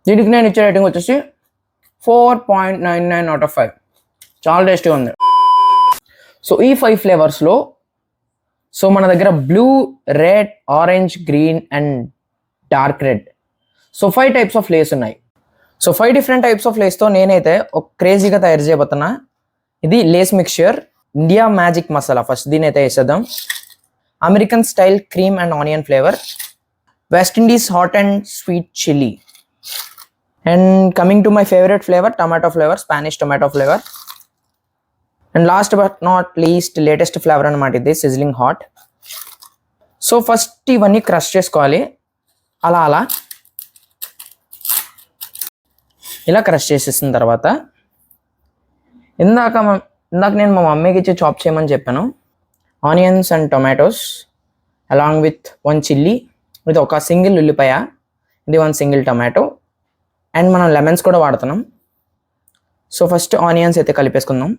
దీనికి నేను ఇచ్చే రేటింగ్ వచ్చేసి 4.99/5. చాలా టేస్టీగా ఉంది. సో ఈ 5 ఫ్లేవర్స్లో సో మన దగ్గర blue, red, orange, green and dark red, so 5 types of Lay's ఉన్నాయి. సో 5 డిఫరెంట్ టైప్స్ ఆఫ్ లేస్తో నేనైతే ఒక క్రేజీగా తయారు చేయబోతున్నా. ఇది Lay's mixture, India magic masala. First దీని అయితే వేసేద్దాం. American style cream and onion flavour, West Indies hot and sweet chilli, and coming to my favourite flavour tomato flavour, Spanish tomato flavour, and last but not least latest flavour అనమాట ఇది, sizzling hot. So first ఇవన్నీ crush చేసుకోవాలి. అలా ఇలా crush చేసేసిన తర్వాత ఇందాక నేను మా మమ్మీకి ఇచ్చి చాప్ చేయమని చెప్పాను. Onions and tomatoes along with 1 chilli, ఇది ఒక సింగిల్ ఉల్లిపాయ, ఇది 1 సింగిల్ టొమాటో, అండ్ మనం లెమన్స్ కూడా వాడుతున్నాం. సో ఫస్ట్ ఆనియన్స్ అయితే కలిపేసుకుందాం.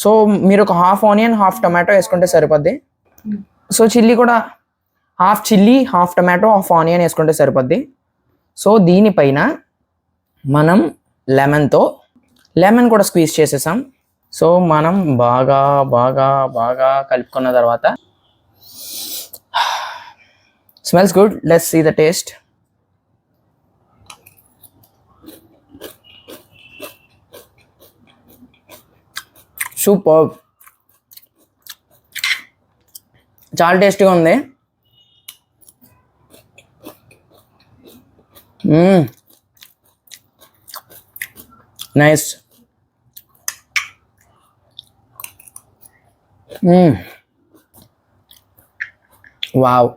సో మీరు ఒక హాఫ్ ఆనియన్ హాఫ్ టొమాటో వేసుకుంటే సరిపోద్ది. సో చిల్లీ కూడా half chilli half tomato half onion వేసుకుంటే సరిపోద్ది. సో దీనిపైన మనం లెమన్ కూడా స్క్వీజ్ చేసేసాం. సో మనం బాగా బాగా బాగా కలుపుకున్న తర్వాత smells good. Let's see the taste. Super, చాలా టేస్టీగా ఉంది. నైస్. వావ్.